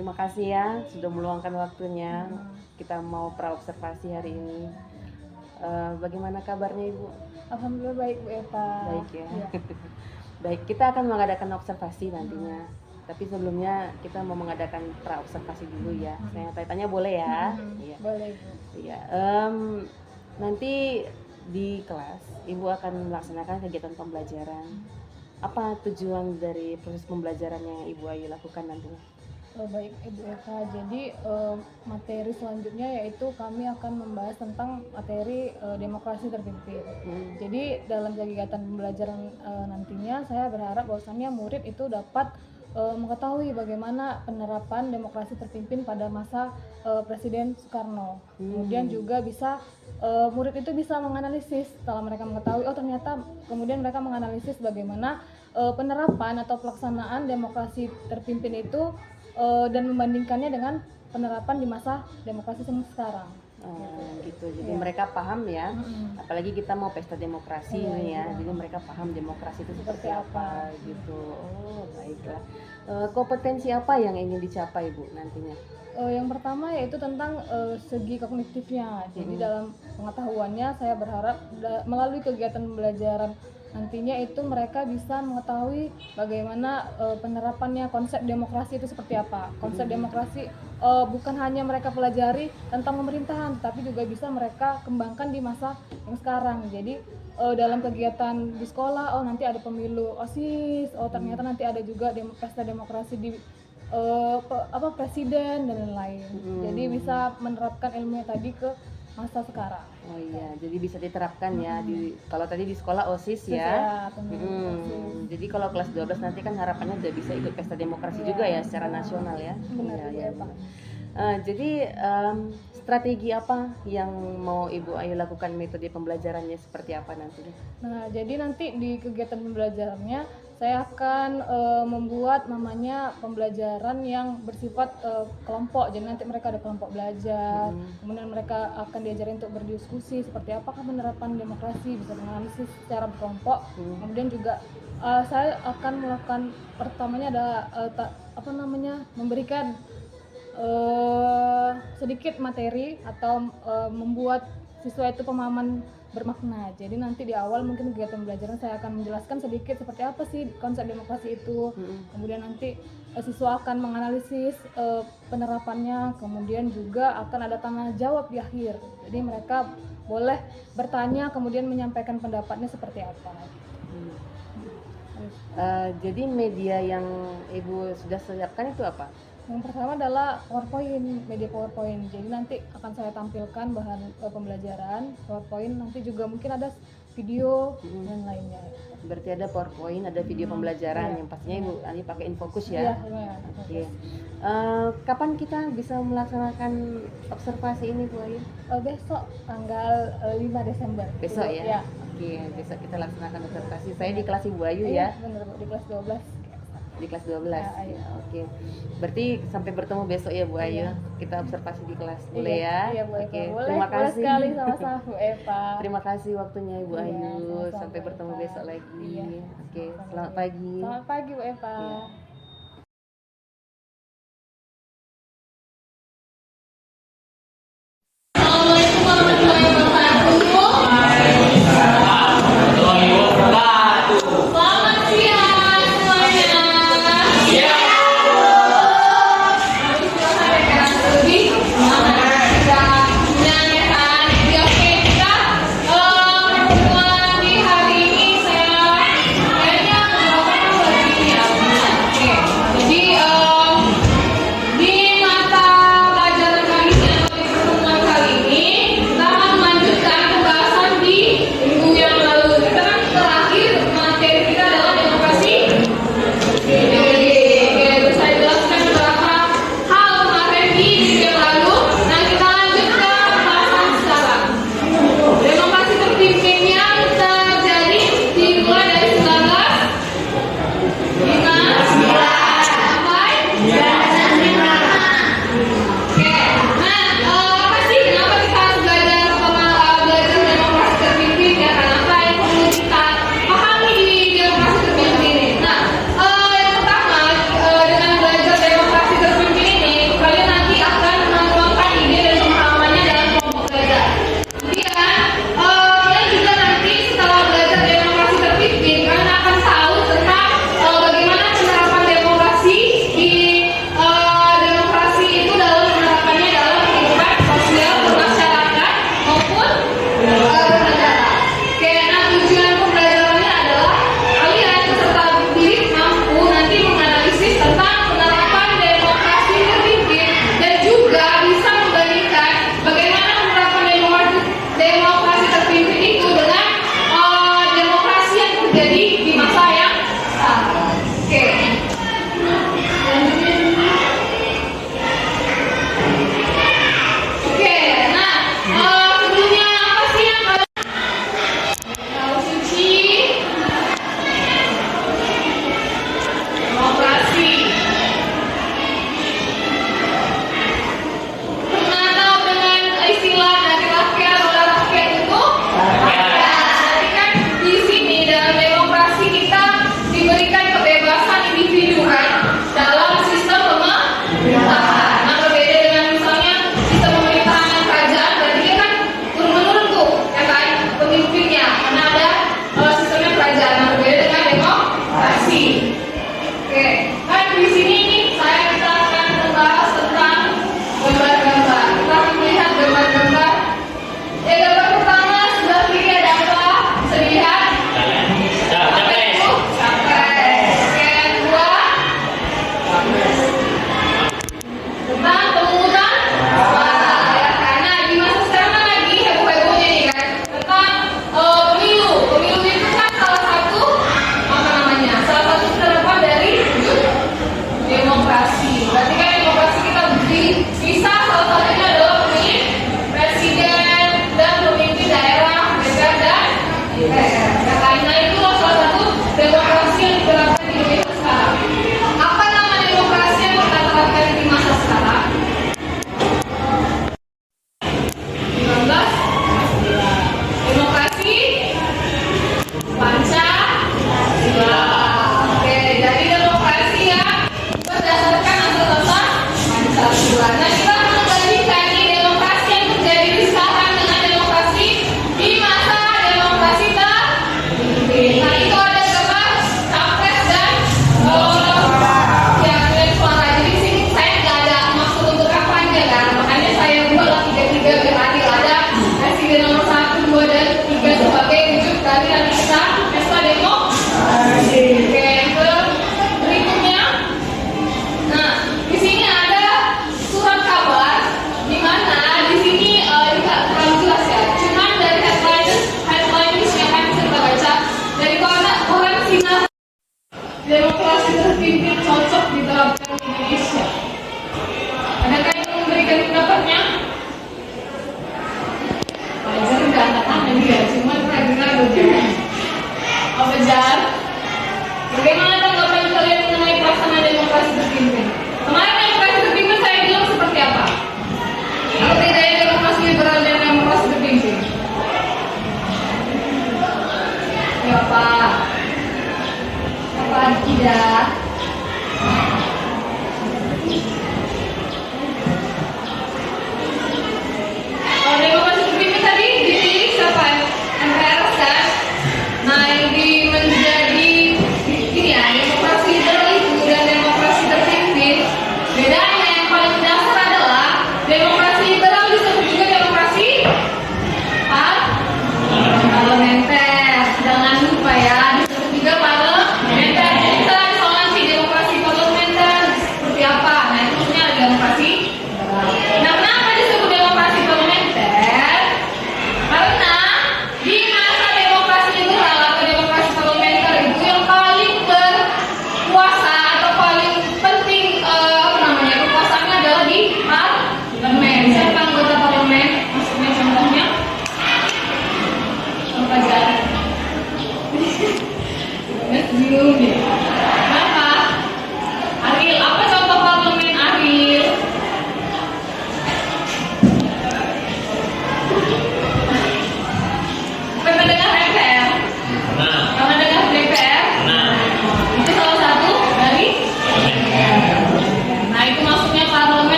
terima kasih ya sudah meluangkan waktunya. Kita mau praobservasi hari ini. Bagaimana kabarnya Ibu? Alhamdulillah baik Bu Eva. Baik ya. Baik, kita akan mengadakan observasi nantinya. Tapi sebelumnya kita mau mengadakan praobservasi dulu ya. Saya tanya boleh ya? Iya. Boleh Bu. Iya. Nanti di kelas Ibu akan melaksanakan kegiatan pembelajaran. Apa tujuan dari proses pembelajaran yang Ibu Ayu lakukan nantinya? Baik Ibu Eva, jadi materi selanjutnya yaitu kami akan membahas tentang materi demokrasi terpimpin. Jadi dalam kegiatan pembelajaran nantinya saya berharap bahwasannya murid itu dapat mengetahui bagaimana penerapan demokrasi terpimpin pada masa Presiden Soekarno. Kemudian juga bisa murid itu bisa menganalisis setelah mereka mengetahui ternyata kemudian mereka menganalisis bagaimana penerapan atau pelaksanaan demokrasi terpimpin itu dan membandingkannya dengan penerapan di masa demokrasi sekarang. Gitu. Jadi mereka paham ya. Apalagi kita mau pesta demokrasi ini ya. Jadi mereka paham demokrasi itu seperti apa gitu. Oh, baiklah. Kompetensi apa yang ingin dicapai Bu nantinya? Yang pertama yaitu tentang segi kognitifnya. Jadi dalam pengetahuannya saya berharap melalui kegiatan pembelajaran nantinya itu mereka bisa mengetahui bagaimana penerapannya konsep demokrasi itu seperti apa. Konsep demokrasi bukan hanya mereka pelajari tentang pemerintahan, tapi juga bisa mereka kembangkan di masa yang sekarang. Jadi dalam kegiatan di sekolah, nanti ada pemilu OSIS, ternyata nanti ada juga pesta demokrasi di presiden dan lain-lain. Jadi bisa menerapkan ilmunya tadi ke masa sekarang. Oh iya, jadi bisa diterapkan ya kalau tadi di sekolah OSIS ya. Jadi kalau kelas 12 nanti kan harapannya udah bisa ikut pesta demokrasi juga ya secara nasional ya. Iya. Jadi strategi apa yang mau Ibu Ayu lakukan, metode pembelajarannya seperti apa nantinya? Nah, jadi nanti di kegiatan pembelajarannya saya akan membuat namanya pembelajaran yang bersifat kelompok. Jadi nanti mereka ada kelompok belajar, kemudian mereka akan diajarin untuk berdiskusi seperti apakah penerapan demokrasi, bisa menganalisis secara berkelompok. Kemudian juga saya akan melakukan pertamanya ada memberikan sedikit materi atau membuat siswa itu pemahaman bermakna. Jadi nanti di awal mungkin kegiatan pembelajaran saya akan menjelaskan sedikit seperti apa sih konsep demokrasi itu. Kemudian nanti siswa akan menganalisis penerapannya, kemudian juga akan ada tanya jawab di akhir. Jadi mereka boleh bertanya kemudian menyampaikan pendapatnya seperti apa. Jadi media yang Ibu sudah siapkan itu apa? Yang pertama adalah PowerPoint, media PowerPoint. Jadi nanti akan saya tampilkan bahan pembelajaran PowerPoint, nanti juga mungkin ada video dan lainnya. Berarti ada PowerPoint, ada video pembelajaran yang pastinya Ibu nanti pakai Infocus ya. Oke. Kapan kita bisa melaksanakan observasi ini Bu Ayu? Besok tanggal 5 Desember. Besok ya? Oke, besok kita laksanakan observasi. Saya di kelas Ibu Ayu ya? Benar Bu, di kelas 12. Di kelas 12. Oke. Berarti sampai bertemu besok ya Bu Ayu. Kita observasi di kelas. Boleh ya? Iya, boleh. Oke. Boleh. Terima kasih. Boleh sekali sama-sama Bu Eva. Terima kasih waktunya Ibu Ayu. Sama-sama, Sampai Bu bertemu Eva. besok lagi. Oke, Sama-sama. selamat pagi. Selamat pagi Bu Eva. Iya.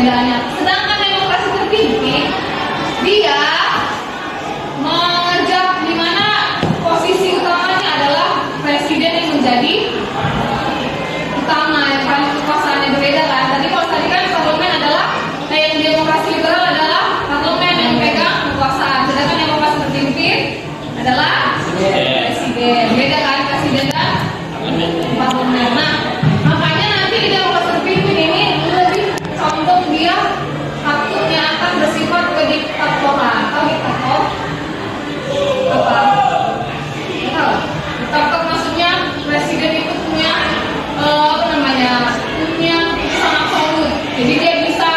perbedaannya. Sedangkan demokrasi terpimpin dia mengejar di mana posisi utamanya adalah presiden yang menjadi utama, yang paling kekuasaannya berbeda kan. Tadi kan parlemen adalah yang demokrasi liberal adalah parlemen yang pegang kekuasaan, sedangkan demokrasi terpimpin adalah presiden. Beda kan presiden dan parlemen. Nah, makanya nanti di demokrasi terpimpin ini lebih condong dia takutnya akan bersifat kediktatoran. Atau diktator apa? Diktator maksudnya presiden itu punya punya keputusan absolut. Jadi dia bisa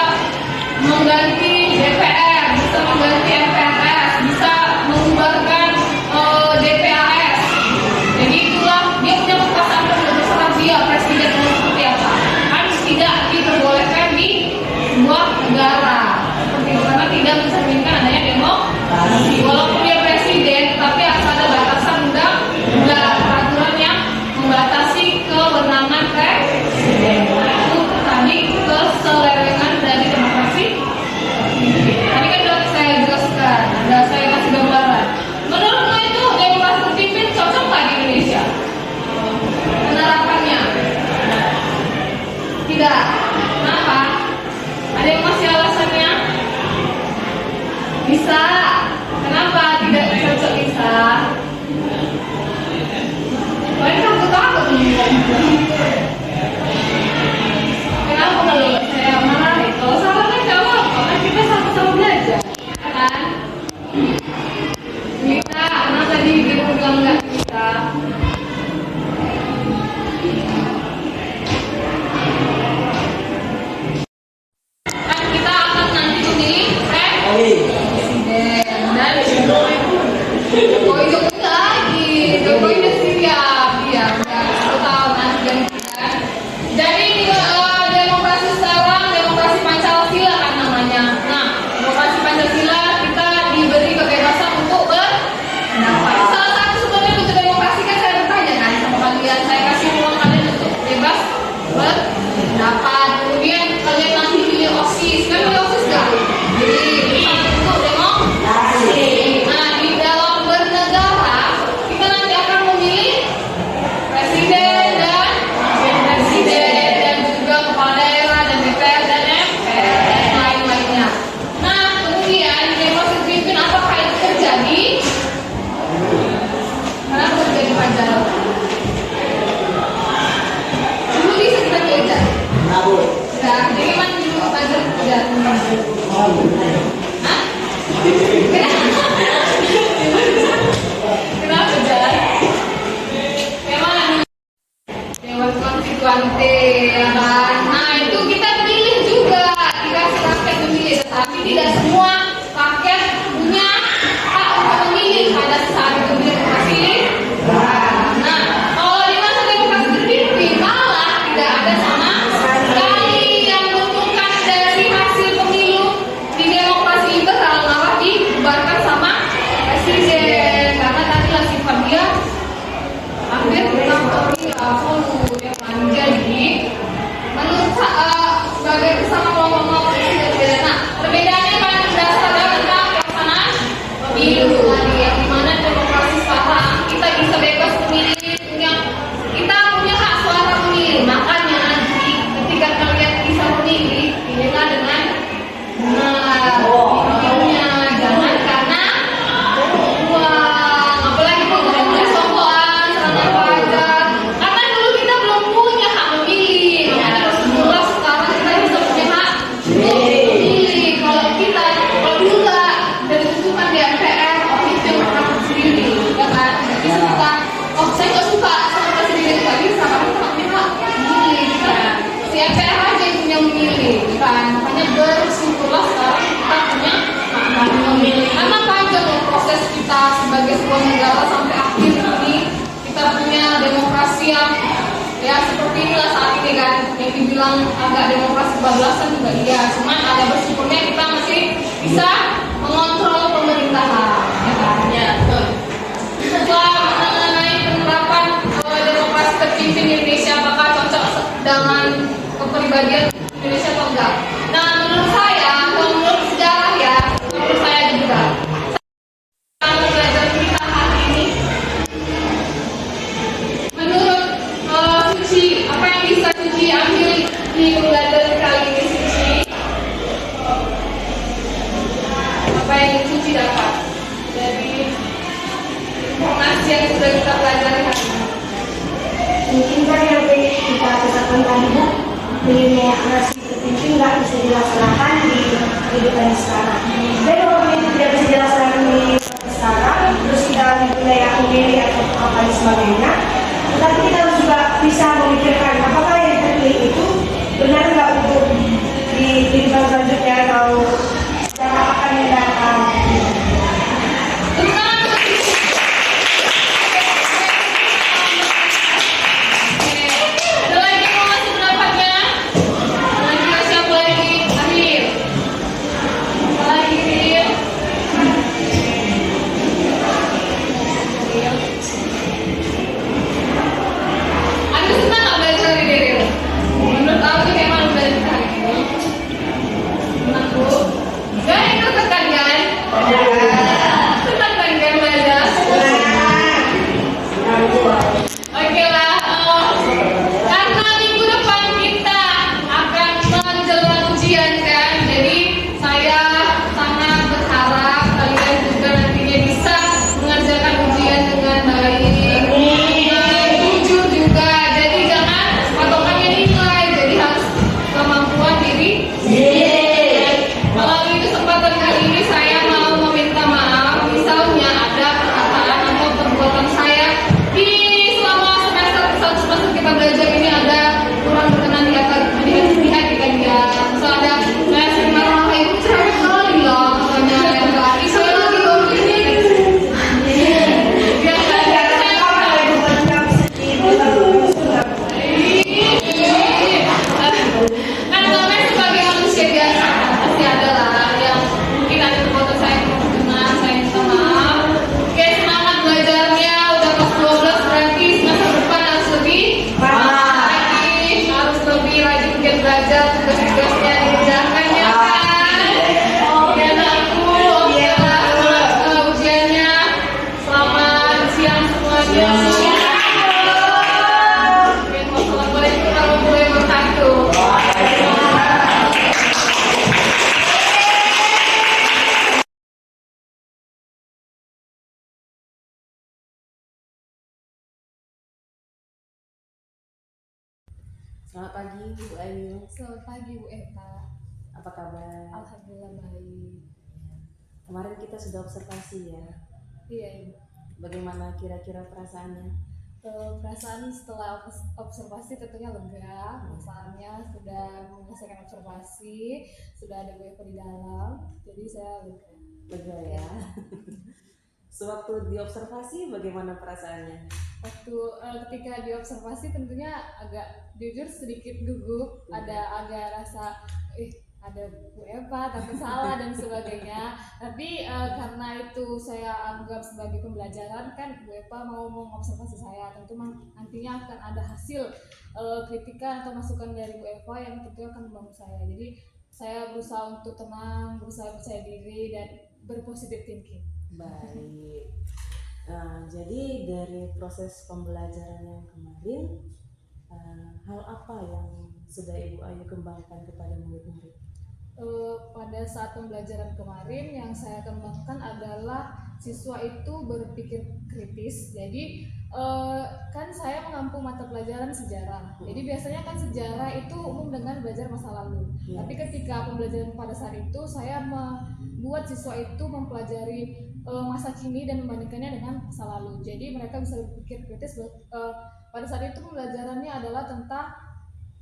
mengganti DPR, bisa mengganti MPRS, bisa mengubarkan DPAS. Jadi itulah dia punya kekuasaan penuh, terserah dia presiden mau seperti apa. Kan tidak diperbolehkan di sebuah negara seperti itu karena tidak mencerminkan adanya demokrasi. Walaupun dia presiden, tapi harus ada batasan undang-undang, peraturan yang membatasi kewenangan presiden. Itu tadi keselewengan dari demokrasi. Tadi kan sudah saya jelaskan, sudah saya kasih gambaran. Menurutmu itu demokrasi terpimpin cocok nggak di Indonesia? Penerapannya? Tidak. Kenapa? Ada yang masih alasannya? Bisa. Kenapa tidak cocok bisa? Mereka takut kenapa kalau saya marah? Kalau salah kan kamu apa? Kan kita sama-sama belajar, kan? Kita, karena tadi dia bilang nggak bisa. Kan kita akan nanti memilih presiden dan Jokowi lagi. Jokowi udah siap, dia udah 10 tahun nanti gantian. Jadi demokrasi sekarang demokrasi Pancasila kan namanya. Nah, demokrasi Pancasila kita diberi kebebasan untuk berpendapat. Salah satu sebenarnya untuk demokrasi kan saya bertanya kan sama kalian, saya kasih ruang kalian untuk bebas berpendapat. Kemudian kalian nanti pilih OSIS, kan pilih OSIS nggak? Jadi untuk demokrasi. Nah, di dalam bernegara kita nanti akan memilih presiden dan juga kepala daerah dan DPR dan MPR dan lain-lainnya. Nah, kemudian demokrasi terpimpin apakah itu terjadi? Karena terjadi wajar. Dulu bisa kita belajar. Nah, bagaimana dulu wajar belajar? Hah? Kenapa belajar? Bagaimana dulu? Dewan konstituante, ya kan? Nah, itu kita pilih juga, dikasih rakyat memilih, tapi tidak semua rakyat punya hak untuk memilih. Ada saat itu demokrasi. Nah, kalau di masa demokrasi terpimpin malah tidak ada sama sekali yang menentukan dari hasil pemilu di demokrasi liberal malah dibubarkan sama presiden karena tadilah sifat dia hampir absolut ya kan. Jadi menurut sebagai bersama kelompok berbeda. Nah, perbedaannya paling mendasar tentang pelaksanaan pemilu tadi yang dimana demokrasi sekarang kita bisa bebas memilih, kita punya hak suara memilih. Makanya nanti ketika kalian bisa memilih, pilihlah dengan pilihnya jangan karena uang, apalagi kalau sombongan, serangan pajak. Karena dulu kita belum punya hak memilih, makanya Rasulullah sekarang kita bisa punya hak memilih. Kalau dulu lah dan ditentukan di MPR, itu yang pernah sendiri, ya kan? Jadi kita, saya nggak suka sama presiden lagi, sekarang kita punya hak memilih, kan? Si MPR aja yang punya memilih, kan? Makanya bersyukurlah sekarang kita punya hak memilih. Karena panjang loh proses kita sebagai sebuah negara sampai akhir ini kita punya demokrasi yang ya seperti inilah saat ini kan, yang dibilang agak demokrasi bablasan juga iya, cuman ada bersyukurnya kita masih bisa mengontrol pemerintahan, ya kan? Ya, betul. Setelah mengenai penerapan demokrasi terpimpin di Indonesia, apakah cocok dengan kepribadian Indonesia atau enggak? Nah, menurut saya, kalau menurut sejarah ya, menurut saya juga, pelajaran kita hari ini, menurut Suci, apa yang bisa Suci ambil di pelajaran kali ini Suci? Apa yang Suci dapat dari informasi yang sudah kita pelajari hari ini? Mungkin kan yang kita katakan tadi Bu, demokrasi terpimpin nggak bisa dilaksanakan di kehidupan sekarang. Dan walaupun itu tidak bisa dilaksanakan di sekarang, terus kita budaya sendiri atau apa dan sebagainya, tetapi kita harus juga bisa memikirkan apakah yang terpilih itu benar nggak untuk di kehidupan selanjutnya atau yang akan mendatang. Ada lagi yang mau ngasih pendapatnya? Lagi siapa lagi? Akhir. Apa lagi Rin? Aku senang nggak belajar hari ini Rin? Menurut aku kayak mana belajar hari ini? Senang Bu. Gak ikut tekan kan? Senang kan belajar? Oke lah, karena minggu depan kita akan menjelang ujian kan, jadi saya sangat berharap kalian juga nantinya bisa mengerjakan ujian dengan baik, dengan jujur juga. Jadi jangan patokannya nilai, jadi harus kemampuan diri. Melalui kesempatan kali ini saya mau meminta maaf, misalnya ada perkataan atau perbuatan saya di selama semester kita belajar ini ada kurang berkenan di hati kalian. Misal ada saya sering marah ibu cerewet kali lah katanya yang tadi saya lagi ngomong ini. Dia saya kan namanya sebagai manusia biasa pasti ada lah yang mungkin ada perbuatan saya yang berkenan, saya minta maaf. Oke, semangat belajarnya, udah kelas 12 berarti semester depan harus lebih lagi, harus lebih rajin giat belajar, tugas-tugasnya dikerjakan ya kan. Dan aku oke lah, semangat ujiannya. Selamat siang semuanya. Wassalamualaikum warahmatullahi wabarakatuh. Selamat pagi Bu Ayu. Selamat pagi Bu Eva. Apa kabar? Alhamdulillah baik. Kemarin kita sudah observasi ya. Iya Ibu. Bagaimana kira-kira perasaannya? Perasaan setelah observasi tentunya lega. Perasaannya sudah menyelesaikan observasi, sudah ada Bu Eva di dalam, jadi saya lega. Lega ya. Sewaktu diobservasi bagaimana perasaannya? Waktu ketika diobservasi tentunya agak jujur sedikit gugup, ada agak rasa ada Bu Eva takut salah dan sebagainya. Tapi karena itu saya anggap sebagai pembelajaran kan, Bu Eva mau mengobservasi saya, tentu nantinya akan ada hasil kritikan atau masukan dari Bu Eva yang tentunya akan membangun saya. Jadi saya berusaha untuk tenang, berusaha percaya diri dan berpositif thinking. Baik. Jadi dari proses pembelajaran yang kemarin, hal apa yang sudah Ibu Ayu kembangkan kepada murid-murid? Pada saat pembelajaran kemarin yang saya kembangkan adalah siswa itu berpikir kritis. Jadi kan saya mengampu mata pelajaran sejarah. Jadi biasanya kan sejarah itu umum dengan belajar masa lalu. Tapi ketika pembelajaran pada saat itu saya membuat siswa itu mempelajari masa kini dan membandingkannya dengan masa lalu. Jadi mereka bisa berpikir kritis. Pada saat itu pembelajarannya adalah tentang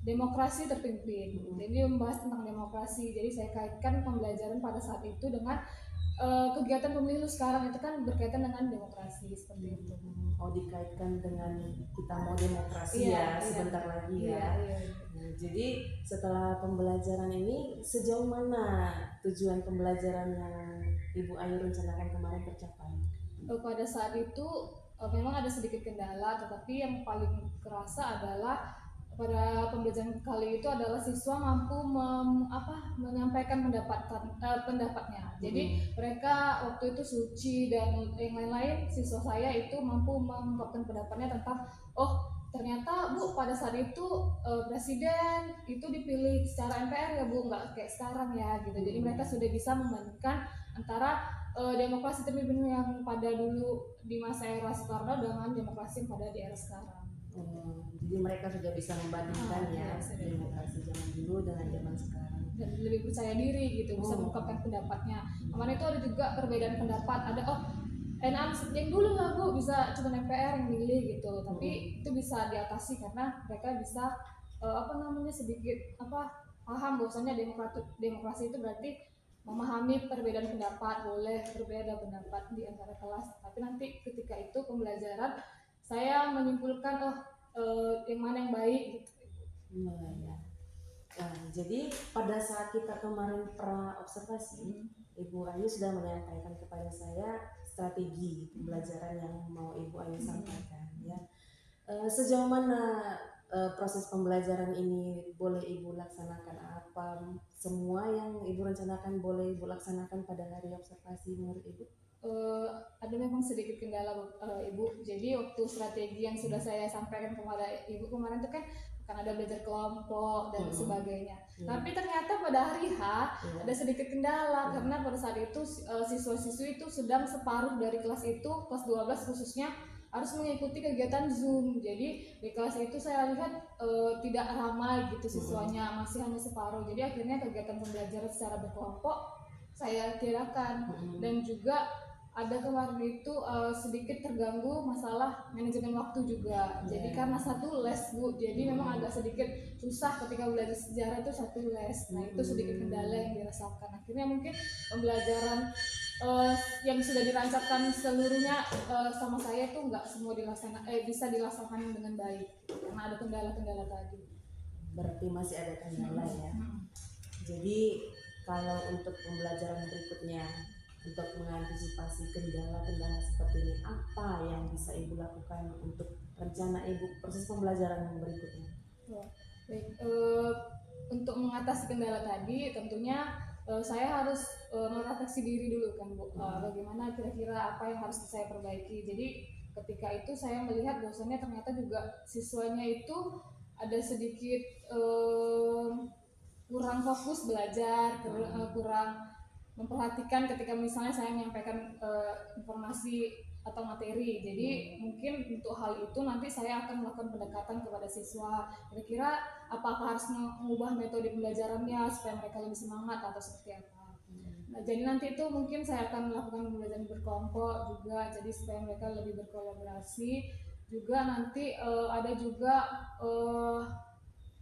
demokrasi terpimpin. Jadi membahas tentang demokrasi. Jadi saya kaitkan pembelajaran pada saat itu dengan kegiatan pemilu sekarang itu kan berkaitan dengan demokrasi seperti itu. Oh, dikaitkan dengan kita mau demokrasi sebentar lagi ya. Nah, jadi setelah pembelajaran ini sejauh mana tujuan pembelajaran yang Ibu Ayu rencanakan kemarin tercapai? Pada saat itu memang ada sedikit kendala, tetapi yang paling kerasa adalah pada pembelajaran kali itu adalah siswa mampu menyampaikan pendapatnya. Jadi mereka waktu itu Suci dan yang lain-lain, siswa saya itu mampu mengungkapkan pendapatnya tentang ternyata Bu pada saat itu presiden itu dipilih secara MPR ya Bu, nggak kayak sekarang ya gitu. Jadi mereka sudah bisa membandingkan antara demokrasi terpimpin yang pada dulu di masa era Soekarno dengan demokrasi yang pada di era sekarang. Jadi mereka sudah bisa membandingkan demokrasi zaman dulu dengan zaman sekarang dan lebih percaya diri gitu, bisa mengungkapkan pendapatnya. Kemarin itu ada juga perbedaan pendapat, ada yang dulu lah Bu bisa cuma MPR yang milih gitu, tapi itu bisa diatasi karena mereka bisa sedikit paham bahwasanya demokrasi itu berarti memahami perbedaan pendapat, boleh berbeda pendapat di antara kelas, tapi nanti ketika itu pembelajaran saya menyimpulkan yang mana yang baik gitu. Jadi pada saat kita kemarin pernah observasi, Ibu Ayu sudah menyampaikan kepada saya strategi pembelajaran yang mau Ibu Ayu sampaikan ya. Sejauh mana proses pembelajaran ini boleh Ibu laksanakan, apa semua yang Ibu rencanakan boleh Ibu laksanakan pada hari observasi menurut Ibu? Ada memang sedikit kendala Ibu. Jadi waktu strategi yang sudah saya sampaikan kepada Ibu kemarin itu kan akan ada belajar kelompok dan sebagainya. Tapi ternyata pada hari H ada sedikit kendala karena pada saat itu siswa-siswi itu sedang separuh dari kelas itu, kelas 12 khususnya, harus mengikuti kegiatan Zoom. Jadi di kelas itu saya lihat tidak ramai gitu siswanya, masih hanya separuh. Jadi akhirnya kegiatan pembelajaran secara berkelompok saya tiadakan. Dan juga ada kemarin itu sedikit terganggu masalah manajemen waktu juga. Jadi karena satu les Bu, jadi memang agak sedikit susah ketika belajar sejarah itu satu les. Nah itu sedikit kendala yang dirasakan. Akhirnya mungkin pembelajaran yang sudah dirancangkan seluruhnya sama saya itu nggak semua bisa dilaksanakan dengan baik karena ada kendala-kendala tadi. Berarti masih ada kendala ya. Jadi kalau untuk pembelajaran berikutnya, untuk mengantisipasi kendala-kendala seperti ini, apa yang bisa Ibu lakukan untuk rencana Ibu proses pembelajaran yang berikutnya? Baik, untuk mengatasi kendala tadi tentunya saya harus merefleksi diri dulu kan Bu, bagaimana kira-kira apa yang harus saya perbaiki. Jadi ketika itu saya melihat bahwasannya ternyata juga siswanya itu ada sedikit kurang fokus belajar, kurang memperhatikan ketika misalnya saya menyampaikan informasi atau materi. Jadi mungkin untuk hal itu nanti saya akan melakukan pendekatan kepada siswa, kira-kira apakah harus mengubah metode pembelajarannya supaya mereka lebih semangat atau seperti apa. Nah, jadi nanti itu mungkin saya akan melakukan pembelajaran berkelompok juga, jadi supaya mereka lebih berkolaborasi. Juga nanti ada juga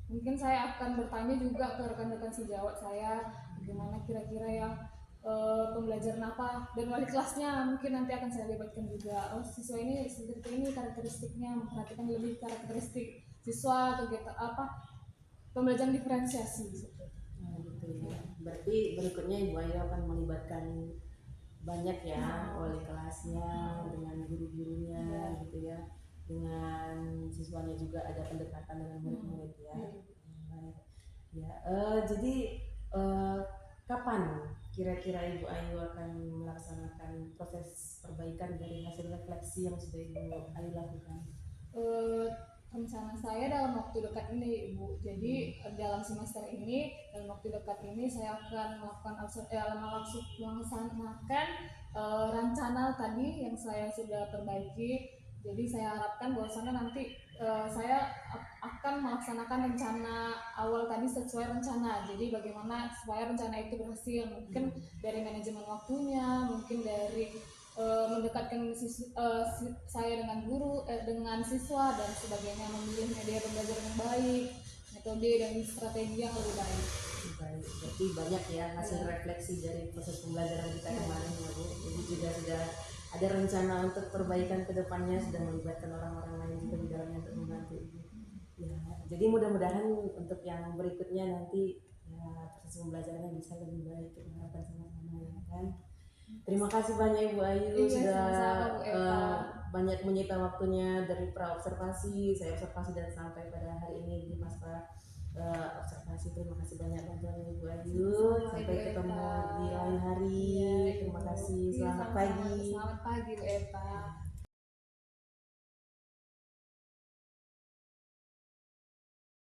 mungkin saya akan bertanya juga ke rekan-rekan sejawat saya bagaimana kira-kira yang pembelajaran apa, dan wali kelasnya mungkin nanti akan saya libatkan juga. Siswa ini seperti ini karakteristiknya, memperhatikan lebih karakteristik siswa, kegiatan pembelajaran diferensiasi gitu ya. Berarti berikutnya Ibu Ayu akan melibatkan banyak ya wali kelasnya dengan guru-gurunya gitu ya, dengan siswanya juga ada pendekatan dengan murid-murid ya. Jadi kapan kira-kira Ibu Ayu akan melaksanakan proses perbaikan dari hasil refleksi yang sudah Ibu Ayu lakukan? Rencana saya dalam waktu dekat ini Ibu. Jadi dalam semester ini, dalam waktu dekat ini saya akan melaksanakan rencana tadi yang saya sudah perbaiki. Jadi saya harapkan bahwasannya nanti saya akan melaksanakan rencana awal tadi sesuai rencana. Jadi bagaimana supaya rencana itu berhasil, mungkin dari manajemen waktunya, mungkin dari mendekatkan saya dengan guru, dengan siswa dan sebagainya, memilih media pembelajaran yang baik, metode dan strategi yang lebih baik. Baik, berarti banyak ya hasil refleksi dari proses pembelajaran kita kemarin ya Bu. Jadi juga sudah ada rencana untuk perbaikan ke depannya, sudah melibatkan orang-orang lain juga di dalamnya untuk membantu Ibu. Ya, jadi mudah-mudahan untuk yang berikutnya nanti ya proses pembelajarannya bisa lebih baik, kita harapkan sama-sama ya kan. Terima kasih banyak Ibu Ayu Iya, sudah sama-sama, Bu Eva. banyak menyita waktunya dari pra observasi, saya observasi dan sampai pada hari ini di masa observasi. Terima kasih banyak bantuan Ibu Ayu. Sama-sama, Sampai Ibu ketemu Eva. di lain hari. Iya, Terima Ibu. kasih. Iya, Selamat sama-sama. pagi. Selamat pagi Bu Eva.